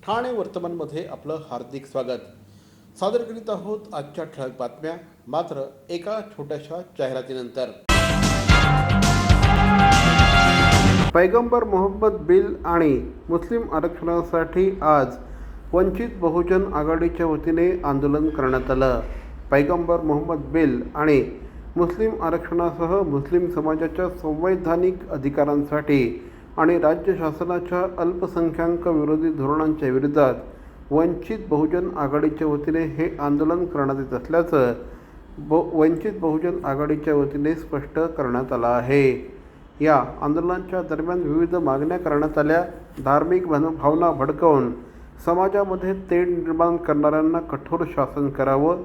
ठाणे वर्तमानमध्ये आपलं हार्दिक स्वागत. सादर करीत आहोत आजच्या ठळक बातम्या, मात्र एका छोट्याशा जाहिरातीनंतर. पैगंबर मोहम्मद बिल आणि मुस्लिम आरक्षणासाठी आज वंचित बहुजन आघाडीच्या वतीने आंदोलन करण्यात आलं. पैगंबर मोहम्मद बिल आणि मुस्लिम आरक्षणासह मुस्लिम समाजाच्या संवैधानिक अधिकारांसाठी आणि राज्य शासनाच्या अल्पसंख्याक विरोधी धोरणांच्या विरोधात वंचित बहुजन आघाडीच्या वतीने हे आंदोलन करण्यात येत असल्याचं वंचित बहुजन आघाडीच्या वतीने स्पष्ट करण्यात आलं आहे. या आंदोलनाच्या दरम्यान विविध मागण्या करण्यात आल्या. धार्मिक भावना भडकवून समाजामध्ये तेढ निर्माण करणाऱ्यांना कठोर शासन करावं,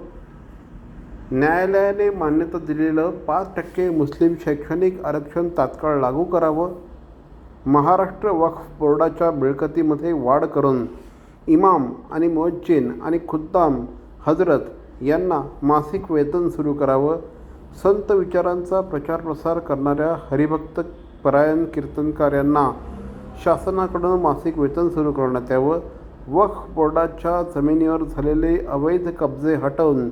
न्यायालयाने मान्यता दिलेलं 5% मुस्लिम शैक्षणिक आरक्षण तात्काळ लागू करावं, महाराष्ट्र वक्फ बोर्डाच्या मिळकतीमध्ये वाढ करून इमाम आणि मुअज्जिन आणि खुद्दाम हजरत यांना मासिक वेतन सुरू करावं, संत विचारांचा प्रचार प्रसार करणाऱ्या हरिभक्त परायण कीर्तनकारांना शासनाकडून मासिक वेतन सुरू करण्यात यावं, वक्फ बोर्डाच्या जमिनीवर झालेले अवैध कब्जे हटवून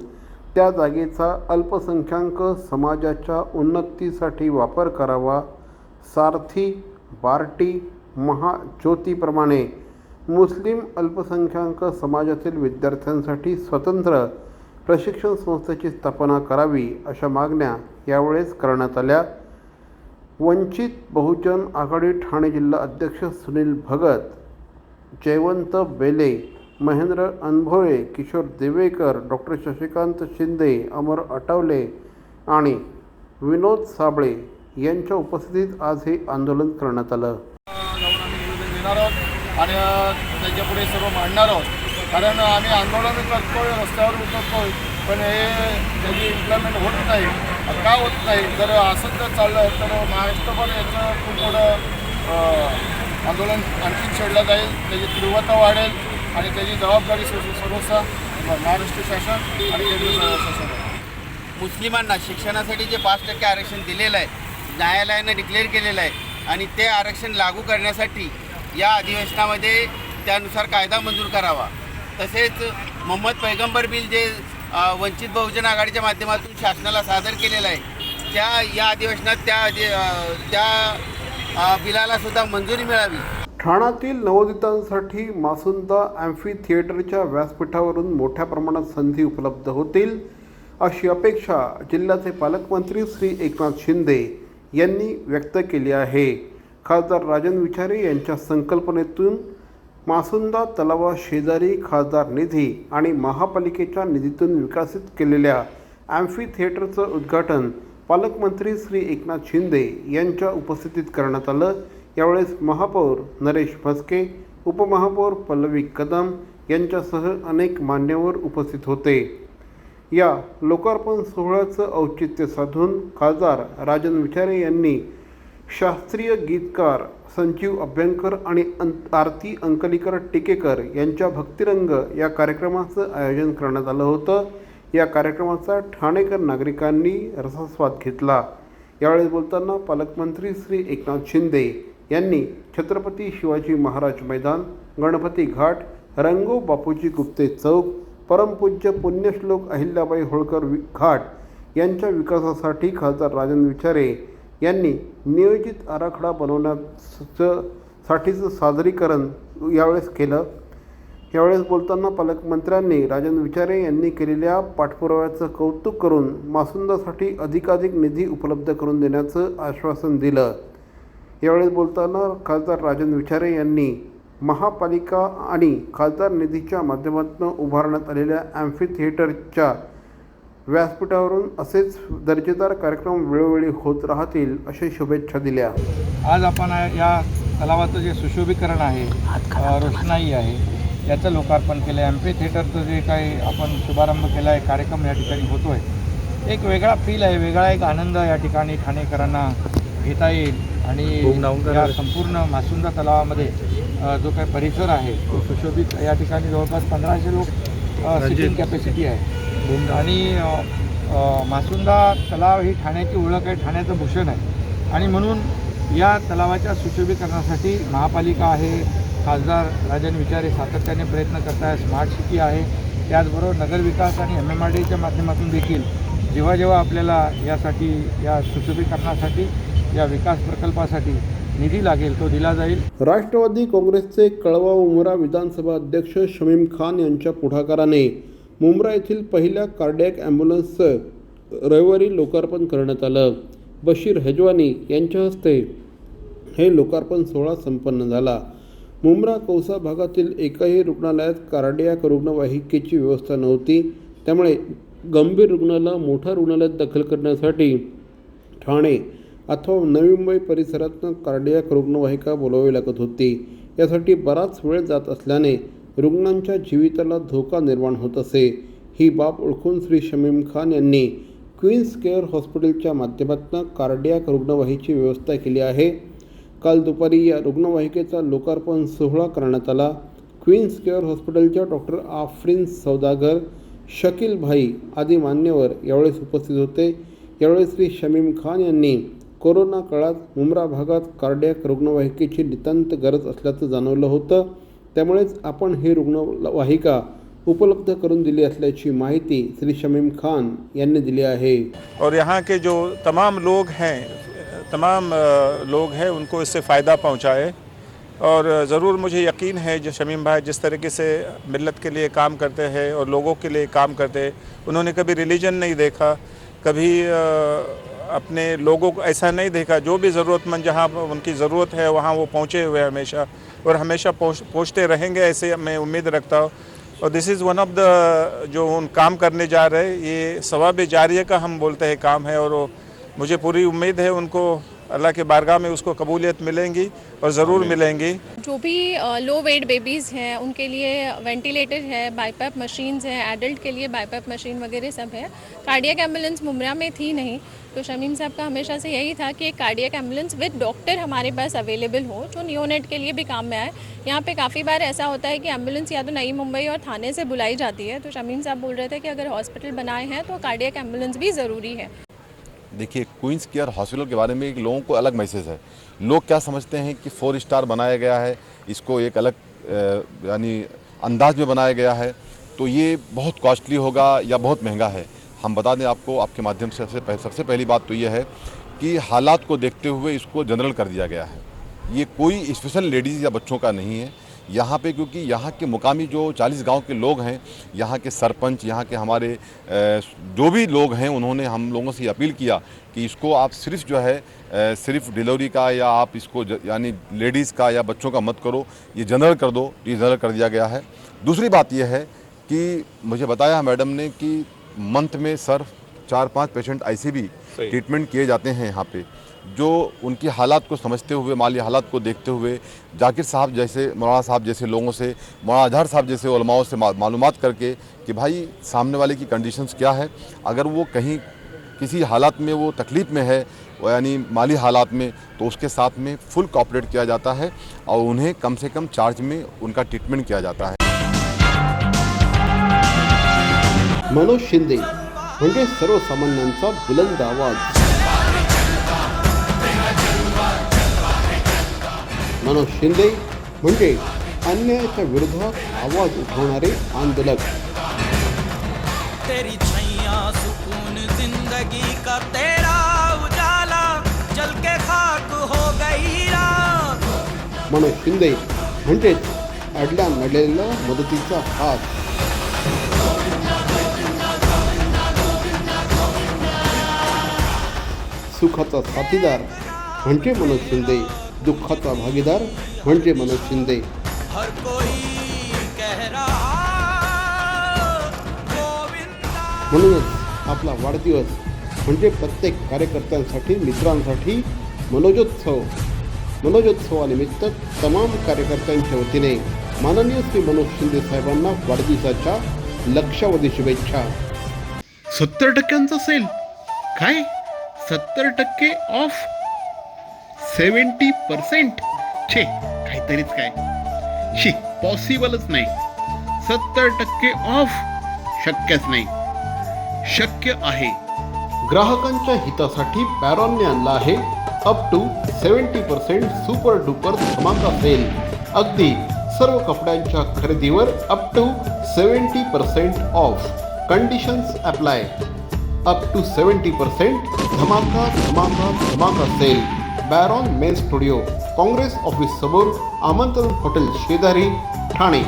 त्या जागेचा अल्पसंख्याक समाजाच्या उन्नतीसाठी वापर करावा, सारथी, बार्टी, महाज्योतीप्रमाणे मुस्लिम अल्पसंख्याक समाजातील विद्यार्थ्यांसाठी स्वतंत्र प्रशिक्षण संस्थेची स्थापना करावी, अशा मागण्या यावेळेस करण्यात आल्या. वंचित बहुजन आघाडी ठाणे जिल्हा अध्यक्ष सुनील भगत, जयवंत बेले, महेंद्र अनभोळे, किशोर देवेकर, डॉक्टर शशिकांत शिंदे, अमर आठवले आणि विनोद साबळे यांच्या उपस्थितीत आज हे आंदोलन करण्यात आलं. जाऊन आम्ही निवेदन देणार आहोत आणि त्याच्यापुढे सर्व मांडणार आहोत. कारण आम्ही आंदोलन करतोय, रस्त्यावर उतरतोय, पण हे त्याची इम्प्लिमेंट होत नाही. का होत नाही? जर असंच जर चाललं तर महाराष्ट्रभर याचं खूप मोठं आंदोलन आणखी छेडलं जाईल, त्याची तीव्रता वाढेल आणि त्याची जबाबदारी सर्वस्व महाराष्ट्र शासन आणि केंद्र शासन. मुस्लिमांना शिक्षणासाठी जे 5% आरक्षण दिलेलं आहे, न्यायालयानं डिक्लेअर केलेलं आहे आणि ते आरक्षण लागू करण्यासाठी या अधिवेशनामध्ये त्यानुसार कायदा मंजूर करावा. तसेच मोहम्मद पैगंबर बिल जे वंचित बहुजन आघाडीच्या माध्यमातून शासनाला सादर केलेलं आहे, या अधिवेशनात त्या बिलाला सुद्धा मंजुरी मिळावी. ठाण्यातील नवोदितांसाठी मासुंदा ॲम्फी थिएटरच्या व्यासपीठावरून मोठ्या प्रमाणात संधी उपलब्ध होतील, अशी अपेक्षा जिल्ह्याचे पालकमंत्री श्री एकनाथ शिंदे यांनी व्यक्त केली आहे. खासदार राजन विचारे यांच्या संकल्पनेतून मासुंदा तलावाशेजारी खासदार निधी आणि महापालिकेच्या निधीतून विकसित केलेल्या ॲम्फी थिएटरचं उद्घाटन पालकमंत्री श्री एकनाथ शिंदे यांच्या उपस्थितीत करण्यात आलं. यावेळेस महापौर नरेश म्हस्के, उपमहापौर पल्लवी कदम यांच्यासह अनेक मान्यवर उपस्थित होते. या लोकार्पण सोहळ्याचं औचित्य साधून खासदार राजन विचारे यांनी शास्त्रीय गीतकार संजीव अभ्यंकर आणि आरती अंकलीकर टिकेकर यांच्या भक्तिरंग या कार्यक्रमाचं आयोजन करण्यात आलं होतं. या कार्यक्रमाचा ठाणेकर नागरिकांनी रसास्वाद घेतला. यावेळी बोलताना पालकमंत्री श्री एकनाथ शिंदे यांनी छत्रपती शिवाजी महाराज मैदान, गणपती घाट, रंगो बापूजी गुप्ते चौक, परमपूज्य पुण्यश्लोक अहिल्याबाई होळकर घाट यांच्या विकासासाठी खासदार राजन विचारे यांनी नियोजित आराखडा बनवण्यासाठीचं सादरीकरण यावेळेस केलं. यावेळेस बोलताना पालकमंत्र्यांनी राजन विचारे यांनी केलेल्या पाठपुराव्याचं कौतुक करून मासुंदासाठी अधिकाधिक निधी उपलब्ध करून देण्याचं आश्वासन दिलं. यावेळेस बोलताना खासदार राजन विचारे यांनी महापालिका आणि खासदार निधीच्या माध्यमातून उभारण्यात आलेल्या ॲम्फी थिएटरच्या व्यासपीठावरून असेच दर्जेदार कार्यक्रम वेळोवेळी होत राहतील, अशा शुभेच्छा दिल्या. आज आपण या तलावाचं जे सुशोभीकरण आहे, रोषणाई आहे, याचं लोकार्पण केलं आहे. ॲम्फी थिएटरचं जे काही आपण शुभारंभ केला आहे, कार्यक्रम या ठिकाणी होतो आहे, एक वेगळा फील आहे, वेगळा एक आनंद या ठिकाणी ठाणेकरांना घेता येईल. आणि या संपूर्ण मासुंदा तलावामध्ये जो काही परिसर आहे तो सुशोभित, या ठिकाणी जवळपास 1500 लोक सिटिंग कॅपॅसिटी आहे. आणि मासुंदा तलाव ही ठाण्याची ओळख आहे, ठाण्याचं भूषण आहे. आणि म्हणून या तलावाच्या सुशोभीकरणासाठी महापालिका आहे, खासदार राजन विचारे सातत्याने प्रयत्न करत आहे. स्मार्ट सिटी आहे, त्याचबरोबर नगरविकास आणि MMRDच्या माध्यमातून देखील जेव्हा जेव्हा आपल्याला यासाठी, या सुशोभीकरणासाठी, या विकास प्रकल्पासाठी निधी लागेल तो दिला जाईल. राष्ट्रवादी काँग्रेसचे कळवा मुंब्रा विधानसभा अध्यक्ष शमीम खान यांच्या पुढाकाराने मुंब्रा येथील पहिल्या कार्डियक ॲम्ब्युलन्सचं रविवारी लोकार्पण करण्यात आलं. बशीर हेजवानी यांच्या हस्ते हे लोकार्पण सोहळा संपन्न झाला. मुंब्रा कौसा भागातील एकाही रुग्णालयात कार्डियाक रुग्णवाहिकेची व्यवस्था नव्हती. त्यामुळे गंभीर रुग्णाला मोठ्या रुग्णालयात दाखल करण्यासाठी ठाणे अथवा नवी मुंबई परिसरातून कार्डियाक रुग्णवाहिका बोलावी लागत होती. यासाठी बराच वेळ जात असल्याने रुग्णांच्या जीविताला धोका निर्माण होत असे. ही बाब ओळखून श्री शमीम खान यांनी क्वीन्स केअर हॉस्पिटलच्या माध्यमातून कार्डियाक रुग्णवाहिकेची व्यवस्था केली आहे. काल दुपारी या रुग्णवाहिकेचा लोकार्पण सोहळा करण्यात आला. क्वीन्स केअर हॉस्पिटलच्या डॉक्टर आफरीन सौदागर, शकील भाई आदी मान्यवर यावेळेस उपस्थित होते. यावेळी श्री शमीम खान यांनी कोरोना काळात मुंब्रा भागात कार्डियाक रुग्णवाहिकेची नितांत गरज असल्याचं जाणवलं होतं. त्यामुळेच आपण ही रुग्णवाहिका उपलब्ध करून दिली असल्याची माहिती श्री शमीम खान यांनी दिली आहे. और यहाँ के जो तमाम लोग हैं उनको इससे फ़ायदा पहुँचाए. और ज़रूर मुझे यकीन है जो शमीम भाई जिस तरीके से मिल्लत के लिए काम करते हैं और लोगों के लिए काम करते हैं, उन्होंने कभी रिलीजन नहीं देखा, कभी अपने लोगों को ऐसा नहीं देखा. जो भी ज़रूरतमंद जहाँ उनकी ज़रूरत है वहाँ वो पहुँचे हुए हमेशा, और हमेशा पहुँचते रहेंगे, ऐसे मैं उम्मीद रखता हूँ. और दिस इज़ वन ऑफ द जो उन काम करने जा रहे हैं, ये सवाब जारिया का हम बोलते हैं काम है. और मुझे पूरी उम्मीद है उनको अल्लाह के बारगाह में उसको कबूलियत मिलेंगी और ज़रूर मिलेंगी. जो भी लो वेट बेबीज़ हैं उनके लिए वेंटिलेटर है, बाईपैप मशीन्स हैं, एडल्ट के लिए बाईपैप मशीन वगैरह सब है. कार्डियक एम्बुलेंस मुंब्रा में थी नहीं, तो शमीम साहब का हमेशा से यही था कि एक कार्डियक एम्बुलेंस विद डॉक्टर हमारे पास अवेलेबल हो, जो नियोनेट के लिए भी काम में आए. यहाँ पे काफ़ी बार ऐसा होता है कि एम्बुलेंस या तो नई मुंबई और थाने से बुलाई जाती है, तो शमीम साहब बोल रहे थे कि अगर हॉस्पिटल बनाए हैं तो कार्डियक एम्बुलेंस भी ज़रूरी है. देखिए, क्वींस केयर हॉस्पिटल के बारे में लोगों को अलग मैसेज है. लोग क्या समझते हैं कि 4 स्टार बनाया गया है, इसको एक अलग यानी अंदाज में बनाया गया है, तो ये बहुत कॉस्टली होगा या बहुत महंगा है. हम बता दें आपको, आपके माध्यम से सबसे पहली बात तो ये है कि हालात को देखते हुए इसको जनरल कर दिया गया है. ये कोई स्पेशल लेडीज़ या बच्चों का नहीं है. यहाँ पे क्योंकि यहाँ के मुकामी जो 40 गांव के लोग हैं, यहाँ के सरपंच, यहाँ के हमारे जो भी लोग हैं, उन्होंने हम लोगों से अपील किया कि इसको आप सिर्फ जो है सिर्फ डिलीवरी का या आप इसको यानी लेडीज़ का या बच्चों का मत करो, ये जनरल कर दो. ये जनरल कर दिया गया है. दूसरी बात यह है कि मुझे बताया मैडम ने कि मंथ में सर 4-5 पेशेंट ऐसे भी ट्रीटमेंट किए जाते हैं यहाँ पे, जो उनकी हालात को समझते हुए, माली हालात को देखते हुए जाकिर साहब जैसे, मौलाना साहब जैसे लोगों से, मौलाना अजहर साहब जैसे उलमाओं से मालूमात करके कि भाई सामने वाले की कंडीशंस क्या है, अगर वो कहीं किसी हालात में वो तकलीफ़ में है यानी माली हालात में, तो उसके साथ में फुल कोऑपरेट किया जाता है और उन्हें कम से कम चार्ज में उनका ट्रीटमेंट किया जाता है. मनोज शिंदे म्हणजे सर्वसामान्यांचा बुलंद आवाज. मनोज शिंदे म्हणजे अन्यायाच्या विरोधात आवाज उठवणारे आंदोलक. तेरी छैया सुकून जिंदगी का तेरा उजाला जल के खाक हो गई रात. मनोज शिंदे म्हणजेच अडल्या नडलेला मदतीचा हात. सुखाचा साथीदार म्हणजे मनोज शिंदे, दुःखाचा भागीदार म्हणजे मनोज शिंदे. हर कोई कह रहा गोविंदा. म्हणूनच आपला वाढदिवस म्हणजे प्रत्येक कार्यकर्त्यांसाठी, मित्रांसाठी मनोजोत्सव. मनोजोत्सवानिमित्त तमाम कार्यकर्त्यांच्या वतीने माननीय श्री मनोज शिंदे साहेबांना वाढदिवसाच्या लक्षावधी शुभेच्छा. 70% सेल काय? 70% ऑफ, 70%. छे, काहीतरीच काय, शी, पॉसिबलच नाही. 70% ऑफ शक्यच नाही. शक्य आहे. ग्राहकांच्या हितासाठी पॅरॉनने आणला आहे अप टू 70% सुपर डुपर धमाका सेल. अगदी सर्व कपड्यांच्या खरेदीवर up to 70% off. Conditions apply. Up to 70% धमाका धमाका धमाका sale. Baron men's studio, Congress office समोर, आमंत्रण हॉटेल शेजारी, Thane.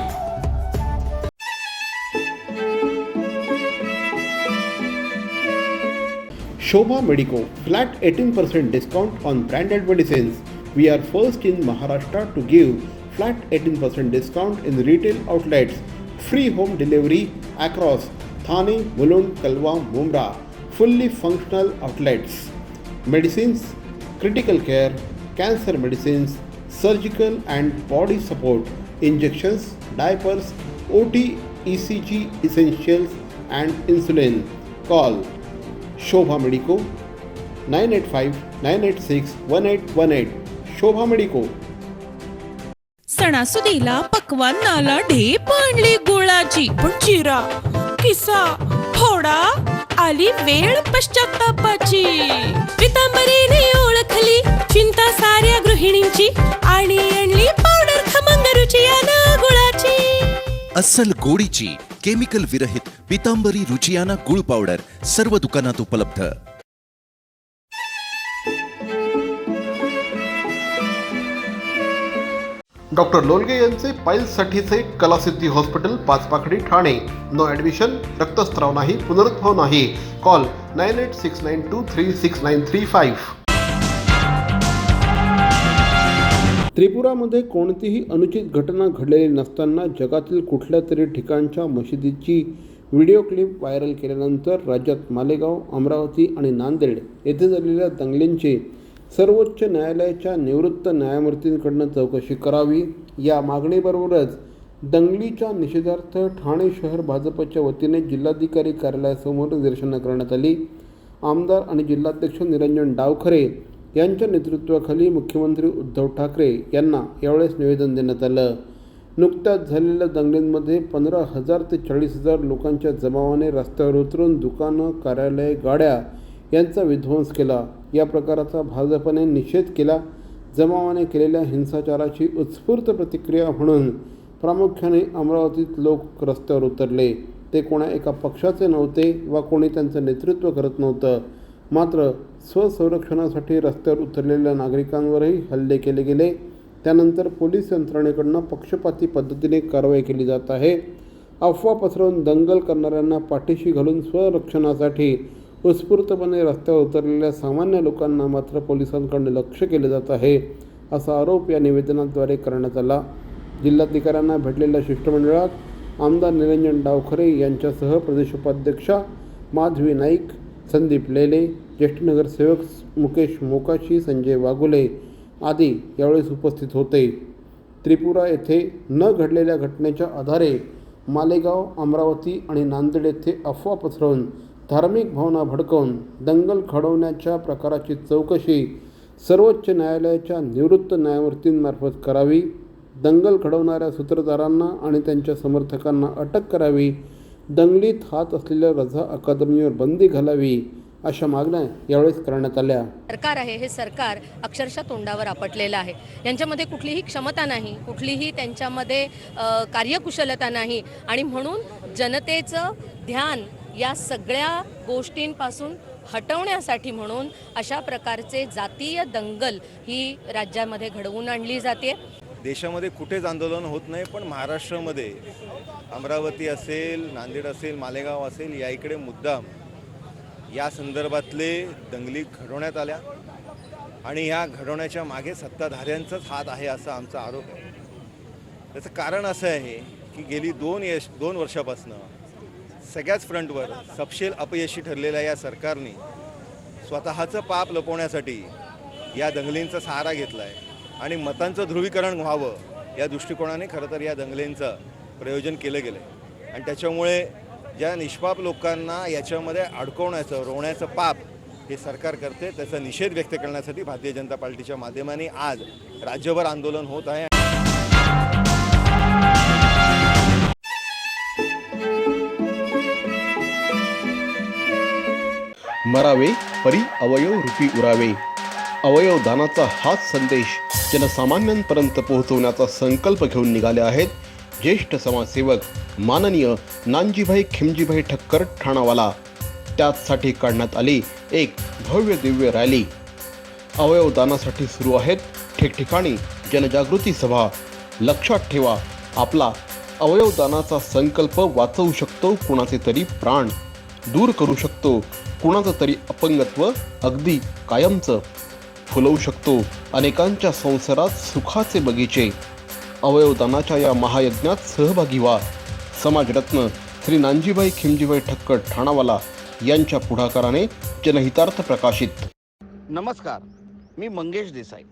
Shobha Medico, flat 18% discount on branded medicines. We are first in Maharashtra to give flat 18% discount in retail outlets. Free home delivery across Thane, Mulund, Kalwa, Mumra. Fully functional outlets. Medicines, critical care, cancer medicines, surgical and body support, injections, diapers, OT, ECG essentials and insulin. Call Shobha Medico 985-986-1818. Shobha Medico. सणासुदीला पक्वान्नाला ढेप आणली गुळाची, पण चिरा किसा फोडा आली वेळ पश्चात्तापाची. पितांबरीने ओळखली चिंता साऱ्या गृहिणींची आणि आणली पावडर खमंग रुचियाना गुळाची. अस्सल गोडीची केमिकल विरहित पितांबरी रुचियाना गुळ पावडर सर्व दुकानात उपलब्ध. डॉक्टर लोलगे यांचे पाईल्ससाठीचे कलासिद्धी हॉस्पिटल, पाचपाखडी, ठाणे. नो ॲडमिशन, रक्तस्राव नाही, पुनरुद्भव नाही. कॉल 9869236935. त्रिपुरामध्ये कोणतीही अनुचित घटना घडलेली नसताना जगातील कुठल्या तरी ठिकाणच्या मशिदीची व्हिडिओ क्लिप व्हायरल केल्यानंतर राज्यात मालेगाव, अमरावती आणि नांदेड येथे झालेल्या दंगलींची सर्वोच्च न्यायालयाच्या निवृत्त न्यायमूर्तींकडून चौकशी करावी या मागणीबरोबरच दंगलीच्या निषेधार्थ ठाणे शहर भाजपच्या वतीने जिल्हाधिकारी कार्यालयासमोर निदर्शनं करण्यात आली. आमदार आणि जिल्हाध्यक्ष निरंजन डावखरे यांच्या नेतृत्वाखाली मुख्यमंत्री उद्धव ठाकरे यांना यावेळेस निवेदन देण्यात आलं. नुकत्याच झालेल्या दंगलींमध्ये 15,000 ते 40,000 लोकांच्या जमावाने रस्त्यावर उतरून दुकानं, कार्यालय, गाड्या यांचा विध्वंस केला. या प्रकाराचा भाजपने निषेध केला. जमावाने केलेल्या हिंसाचाराची उत्स्फूर्त प्रतिक्रिया म्हणून प्रामुख्याने अमरावतीत लोक रस्त्यावर उतरले. ते कोणा एका पक्षाचे नव्हते वा कोणी त्यांचं नेतृत्व करत नव्हतं. मात्र स्वसंरक्षणासाठी रस्त्यावर उतरलेल्या नागरिकांवरही हल्ले केले गेले. त्यानंतर पोलीस यंत्रणेकडून पक्षपाती पद्धतीने कारवाई केली जात आहे. अफवा पसरवून दंगल करणाऱ्यांना पाठीशी घालून स्वरक्षणासाठी उत्स्फूर्तपणे रस्त्यावर उतरलेल्या सामान्य लोकांना मात्र पोलिसांकडून लक्ष केले जात आहे, असा आरोप या निवेदनाद्वारे करण्यात आला. जिल्हाधिकाऱ्यांना भेटलेल्या शिष्टमंडळात आमदार निरंजन डावखरे यांच्यासह प्रदेश उपाध्यक्षा माधवी नाईक, संदीप लेले, ज्येष्ठ नगरसेवक मुकेश मोकाशी, संजय वाघुले आदी यावेळेस उपस्थित होते. त्रिपुरा येथे न घडलेल्या घटनेच्या आधारे मालेगाव, अमरावती आणि नांदेड येथे अफवा पसरवून धार्मिक भावना भडकवून दंगल घडवण्याच्या प्रकाराची चौकशी सर्वोच्च न्यायालयाच्या निवृत्त न्यायमूर्तींमार्फत करावी. दंगल घडवणाऱ्या सूत्रधारांना आणि त्यांच्या समर्थकांना अटक करावी. दंगलीत हात असलेल्या रझा अकादमीवर बंदी घालावी, अशा मागण्या यावेळेस करण्यात आल्या. सरकार आहे, हे सरकार अक्षरशः तोंडावर आपटलेलं आहे. यांच्यामध्ये कुठलीही क्षमता नाही, कुठलीही त्यांच्यामध्ये कार्यकुशलता नाही आणि म्हणून जनतेचं ध्यान या सगळ्या गोष्टींपासून हटवण्यासाठी म्हणून अशा प्रकारचे जातीय दंगल ही राज्यामध्ये घडवून आणली जाते. देशामध्ये कुठेच आंदोलन होत नाही, पण महाराष्ट्रामध्ये अमरावती असेल, नांदेड असेल, मालेगाव असेल, या इकडे मुद्दाम या संदर्भातले दंगली घडवण्यात आल्या आणि ह्या घडवण्याच्या मागे सत्ताधाऱ्यांचाच हात आहे असा आमचा आरोप आहे. त्याचं कारण असं आहे की गेली 2 वर्षापासून सगळ्याच फ्रंटवर सपशेल अपयशी ठरलेल्या या सरकारने स्वतःचं पाप लपवण्यासाठी या दंगलींचा सहारा घेतला आहे आणि मतांचं ध्रुवीकरण व्हावं या दृष्टिकोनाने खरं तर या दंगलींचं प्रयोजन केलं गेलं आहे. आणि त्याच्यामुळे ज्या निष्पाप लोकांना याच्यामध्ये अडकवण्याचं, रोवण्याचं पाप हे सरकार करते, त्याचा निषेध व्यक्त करण्यासाठी भारतीय जनता पार्टीच्या माध्यमाने आज राज्यभर आंदोलन होत आहे. मरावे परी अवयव रूपी उरावे. अवयव दानाचा हाच संदेश जनसामान्यांपर्यंत पोहोचवण्याचा संकल्प घेऊन निघाले आहेत ज्येष्ठ समाजसेवक माननीय नानजीभाई खिमजीभाई ठक्कर ठाणावाला. त्याचसाठी काढण्यात आली एक भव्य दिव्य रॅली. अवयवदानासाठी सुरू आहेत ठिकठिकाणी जनजागृती सभा. लक्षात ठेवा, आपला अवयवदानाचा संकल्प वाचवू शकतो कुणाचे तरी प्राण, दूर करू शकतो कुणाचं तरी अपंगत्व अगदी कायमचं, फुलवू शकतो अनेकांच्या संसारात सुखाचे बगीचे. अवयवदानाच्या या महायज्ञात सहभागी व्हा. समाजरत्न श्री नानजीभाई खिमजीभाई ठक्कर ठाणावाला यांच्या पुढाकाराने जनहितार्थ प्रकाशित. नमस्कार, मी मंगेश देसाई.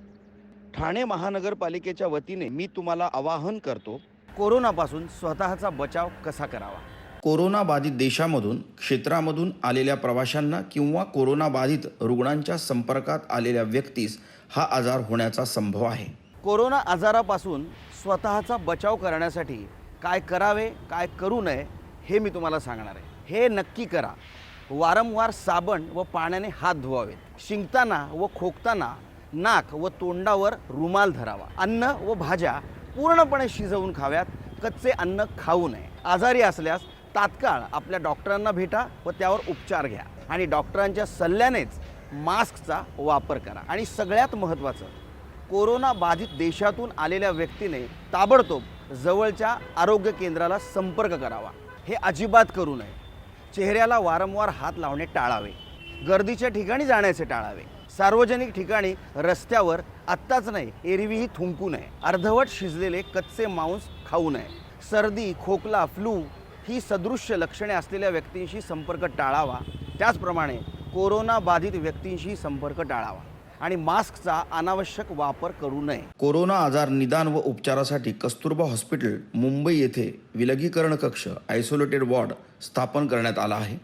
ठाणे महानगरपालिकेच्या वतीने मी तुम्हाला आवाहन करतो, कोरोनापासून स्वतःचा बचाव कसा करावा. कोरोना बाधित देशामधून क्षेत्रामधून आलेल्या प्रवाशांना किंवा कोरोना बाधित रुग्णांच्या संपर्कात आलेल्या व्यक्तीस हा आजार होण्याचा संभव आहे. कोरोना आजारापासून स्वतःचा बचाव करण्यासाठी काय करावे काय करू नये हे मी तुम्हाला सांगणार आहे. हे नक्की करा. वारंवार साबण व पाण्याने हात धुवावेत. शिंकताना व खोकताना नाक व तोंडावर रुमाल धरावा. अन्न व भाज्या पूर्णपणे शिजवून खाव्यात. कच्चे अन्न खाऊ नये. आजारी असल्यास तात्काळ आपल्या डॉक्टरांना भेटा व त्यावर उपचार घ्या आणि डॉक्टरांच्या सल्ल्यानेच मास्कचा वापर करा. आणि सगळ्यात महत्त्वाचं, कोरोना बाधित देशातून आलेल्या व्यक्तीने ताबडतोब जवळच्या आरोग्य केंद्राला संपर्क करावा. हे अजिबात करू नये. चेहऱ्याला वारंवार हात लावणे टाळावे. गर्दीच्या ठिकाणी जाण्याचे टाळावे. सार्वजनिक ठिकाणी रस्त्यावर आत्ताच नाही एरवीही थुंकू नये. अर्धवट शिजलेले कच्चे मांस खाऊ नये. सर्दी, खोकला, फ्लू ही सदृश्य लक्षणे असलेल्या व्यक्तींशी संपर्क टाळावा. त्याचप्रमाणे कोरोना बाधित व्यक्तींशी संपर्क टाळावा आणि मास्कचा अनावश्यक वापर करू नये. कोरोना आजार निदान व उपचारासाठी कस्तुरबा हॉस्पिटल मुंबई येथे विलगीकरण कक्ष आयसोलेटेड वॉर्ड स्थापन करण्यात आला आहे.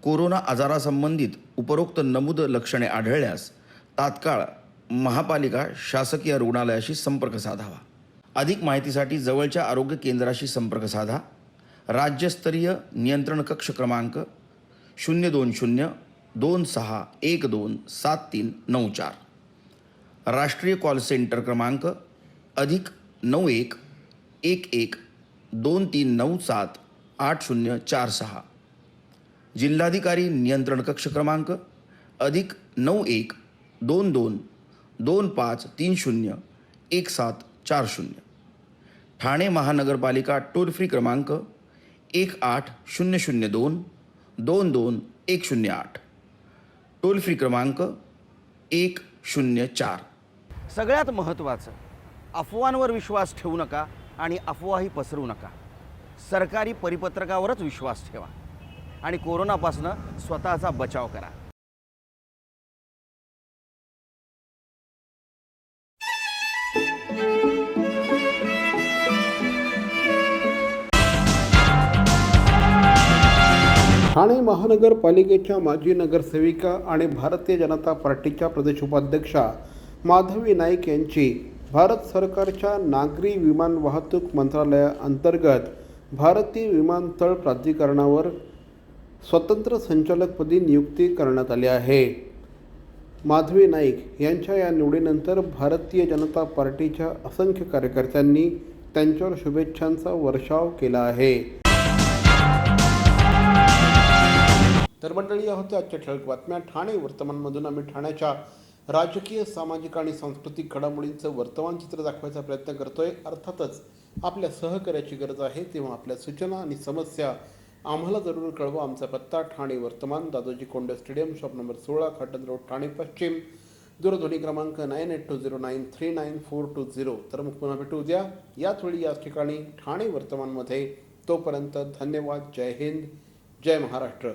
कोरोना आजारासंबंधित उपरोक्त नमूद लक्षणे आढळल्यास तात्काळ महापालिका शासकीय रुग्णालयाशी संपर्क साधावा. अधिक माहितीसाठी जवळच्या आरोग्य केंद्राशी संपर्क साधा. राज्यस्तरीय नियंत्रण कक्ष क्रमांक 02026127394. राष्ट्रीय कॉल सेंटर क्रमांक +91 11 2397 8046. जिल्हाधिकारी नियंत्रण कक्ष क्रमांक +91 22 2530 1740. ठाणे महानगरपालिका टोल फ्री क्रमांक 18002 22108. टोल फ्री क्रमांक 104. सगळ्यात महत्त्वाचं, अफवांवर विश्वास ठेवू नका आणि अफवाही पसरवू नका. सरकारी परिपत्रकावरच विश्वास ठेवा आणि कोरोनापासून स्वतःचा बचाव करा. ठाणे महानगरपालिकेच्या माजी नगरसेविका आणि भारतीय जनता पार्टीच्या प्रदेश उपाध्यक्षा माधवी नाईक यांची भारत सरकारच्या नागरी विमान वाहतूक मंत्रालयाअंतर्गत भारतीय विमानतळ प्राधिकरणावर स्वतंत्र संचालकपदी नियुक्ती करण्यात आली आहे. माधवी नाईक यांच्या या निवडीनंतर भारतीय जनता पार्टीच्या असंख्य कार्यकर्त्यांनी त्यांच्यावर शुभेच्छांचा वर्षाव केला आहे. तर मंडळी, या होत्या आजच्या ठळक बातम्या. ठाणे वर्तमानमधून आम्ही ठाण्याच्या राजकीय, सामाजिक आणि सांस्कृतिक घडामोडींचं वर्तमान चित्र दाखवायचा प्रयत्न करतोय. अर्थातच आपल्या सहकार्याची गरज आहे, तेव्हा आपल्या सूचना आणि समस्या आम्हाला जरूर कळवा. आमचा पत्ता ठाणे वर्तमान, Dadoji Konde stadium, shop number 16, Khatan road, Thane पश्चिम. दूरध्वनी क्रमांक 9820939420. तर मग पुन्हा भेटू उद्या याच वेळी याच ठिकाणी ठाणे वर्तमानमध्ये. तोपर्यंत धन्यवाद. जय हिंद, जय महाराष्ट्र.